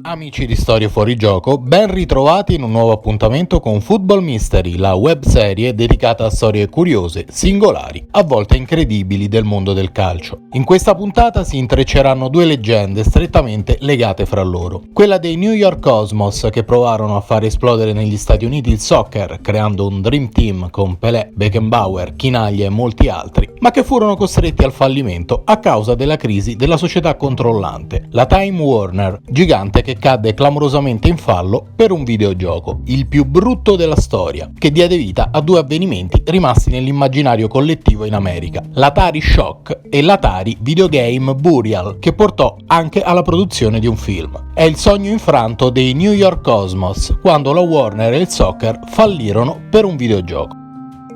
Amici di Storie Fuori Gioco, ben ritrovati in un nuovo appuntamento con Football Mystery, la webserie dedicata a storie curiose, singolari, a volte incredibili del mondo del calcio. In questa puntata si intrecceranno due leggende strettamente legate fra loro. Quella dei New York Cosmos, che provarono a far esplodere negli Stati Uniti il soccer, creando un Dream Team con Pelé, Beckenbauer, Chinaglia e molti altri, ma che furono costretti al fallimento a causa della crisi della società controllante, la Time Warner, gigante che cadde clamorosamente in fallo per un videogioco, il più brutto della storia, che diede vita a due avvenimenti rimasti nell'immaginario collettivo in America, l'Atari Shock e l'Atari Videogame Burial, che portò anche alla produzione di un film. È il sogno infranto dei New York Cosmos, quando la Warner e il soccer fallirono per un videogioco.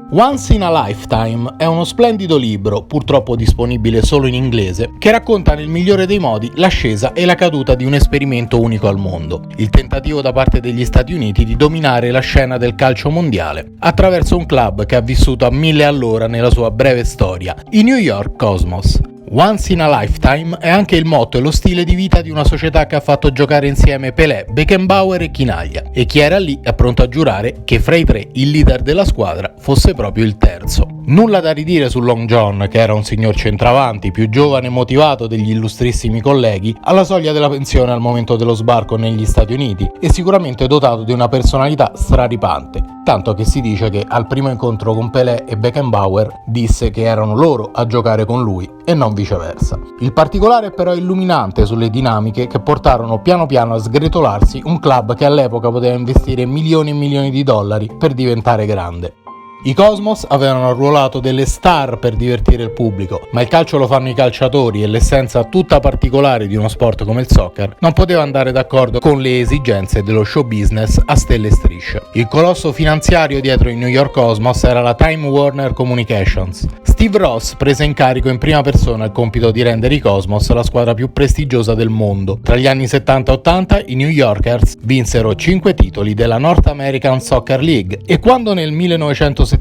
Once in a Lifetime è uno splendido libro, purtroppo disponibile solo in inglese, che racconta nel migliore dei modi l'ascesa e la caduta di un esperimento unico al mondo, il tentativo da parte degli Stati Uniti di dominare la scena del calcio mondiale attraverso un club che ha vissuto a 1000 all'ora nella sua breve storia, i New York Cosmos. Once in a Lifetime è anche il motto e lo stile di vita di una società che ha fatto giocare insieme Pelé, Beckenbauer e Chinaglia, e chi era lì è pronto a giurare che fra i tre il leader della squadra fosse proprio il terzo. Nulla da ridire su Long John, che era un signor centravanti, più giovane e motivato degli illustrissimi colleghi, alla soglia della pensione al momento dello sbarco negli Stati Uniti, e sicuramente dotato di una personalità straripante, tanto che si dice che al primo incontro con Pelé e Beckenbauer disse che erano loro a giocare con lui e non viceversa. Il particolare è però illuminante sulle dinamiche che portarono piano piano a sgretolarsi un club che all'epoca poteva investire milioni e milioni di dollari per diventare grande. I Cosmos avevano arruolato delle star per divertire il pubblico, ma il calcio lo fanno i calciatori e l'essenza tutta particolare di uno sport come il soccer non poteva andare d'accordo con le esigenze dello show business a stelle e strisce. Il colosso finanziario dietro i New York Cosmos era la Time Warner Communications. Steve Ross prese in carico in prima persona il compito di rendere i Cosmos la squadra più prestigiosa del mondo. Tra gli anni 70 e 80 i New Yorkers vinsero 5 titoli della North American Soccer League e quando nel 1977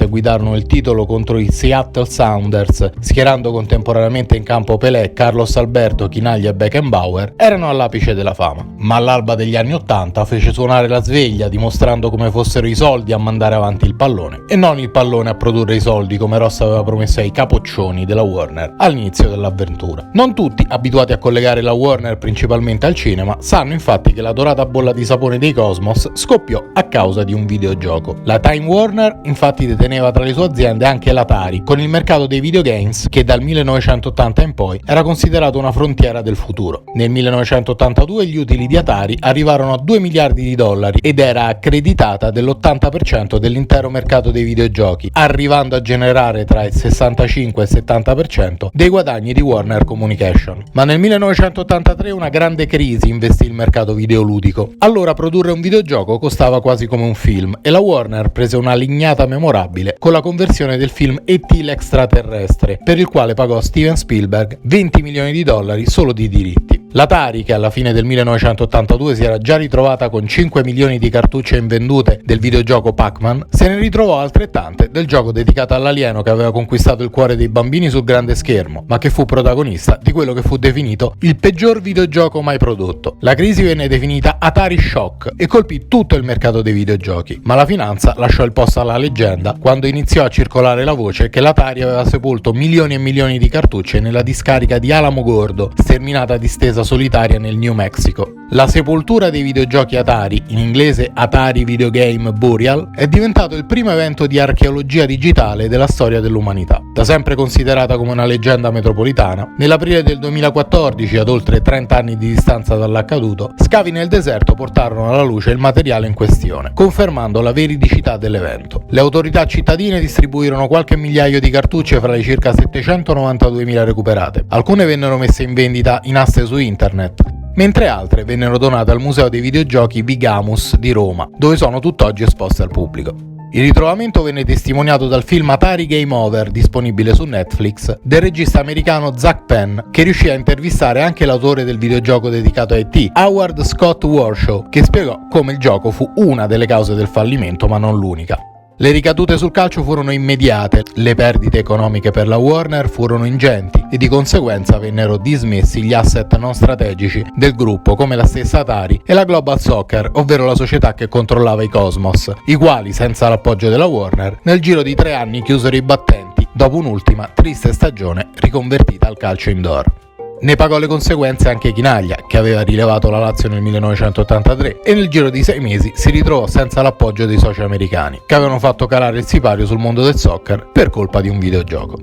guidarono il titolo contro i Seattle Sounders, schierando contemporaneamente in campo Pelé, Carlos Alberto, Chinaglia e Beckenbauer, erano all'apice della fama. Ma all'alba degli anni 80 fece suonare la sveglia, dimostrando come fossero i soldi a mandare avanti il pallone e non il pallone a produrre i soldi, come Ross aveva promesso ai capoccioni della Warner all'inizio dell'avventura. Non tutti, abituati a collegare la Warner principalmente al cinema, sanno infatti che la dorata bolla di sapone dei Cosmos scoppiò a causa di un videogioco. La Time Warner infatti deteneva tra le sue aziende anche l'Atari, con il mercato dei videogames che dal 1980 in poi era considerato una frontiera del futuro. Nel 1982 gli utili di Atari arrivarono a 2 miliardi di dollari ed era accreditata dell'80% dell'intero mercato dei videogiochi, arrivando a generare tra il 65 e il 70% dei guadagni di Warner Communication. Ma nel 1983 una grande crisi investì il mercato videoludico. Allora produrre un videogioco costava quasi come un film e la Warner prese una lignata memorabile con la conversione del film E.T. l'extraterrestre, per il quale pagò Steven Spielberg 20 milioni di dollari solo di diritti. L'Atari, che alla fine del 1982 si era già ritrovata con 5 milioni di cartucce invendute del videogioco Pac-Man, se ne ritrovò altrettante del gioco dedicato all'alieno che aveva conquistato il cuore dei bambini sul grande schermo, ma che fu protagonista di quello che fu definito il peggior videogioco mai prodotto. La crisi venne definita Atari Shock e colpì tutto il mercato dei videogiochi, ma la finanza lasciò il posto alla leggenda quando iniziò a circolare la voce che l'Atari aveva sepolto milioni e milioni di cartucce nella discarica di Alamogordo, sterminata distesa solitaria nel New Mexico. La sepoltura dei videogiochi Atari, in inglese Atari Videogame Burial, è diventato il primo evento di archeologia digitale della storia dell'umanità. Da sempre considerata come una leggenda metropolitana, nell'aprile del 2014, ad oltre 30 anni di distanza dall'accaduto, scavi nel deserto portarono alla luce il materiale in questione, confermando la veridicità dell'evento. Le autorità cittadine distribuirono qualche migliaio di cartucce fra le circa 792.000 recuperate. Alcune vennero messe in vendita in aste su internet, mentre altre vennero donate al Museo dei Videogiochi Vigamus di Roma, dove sono tutt'oggi esposte al pubblico. Il ritrovamento venne testimoniato dal film Atari Game Over, disponibile su Netflix, del regista americano Zach Penn, che riuscì a intervistare anche l'autore del videogioco dedicato a E.T., Howard Scott Warshaw, che spiegò come il gioco fu una delle cause del fallimento, ma non l'unica. Le ricadute sul calcio furono immediate, le perdite economiche per la Warner furono ingenti e di conseguenza vennero dismessi gli asset non strategici del gruppo come la stessa Atari e la Global Soccer, ovvero la società che controllava i Cosmos, i quali, senza l'appoggio della Warner, nel giro di 3 anni chiusero i battenti dopo un'ultima triste stagione riconvertita al calcio indoor. Ne pagò le conseguenze anche Chinaglia, che aveva rilevato la Lazio nel 1983 e nel giro di 6 mesi si ritrovò senza l'appoggio dei soci americani, che avevano fatto calare il sipario sul mondo del soccer per colpa di un videogioco.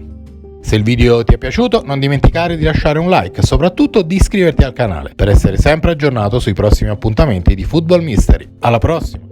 Se il video ti è piaciuto, non dimenticare di lasciare un like e soprattutto di iscriverti al canale per essere sempre aggiornato sui prossimi appuntamenti di Football Mystery. Alla prossima!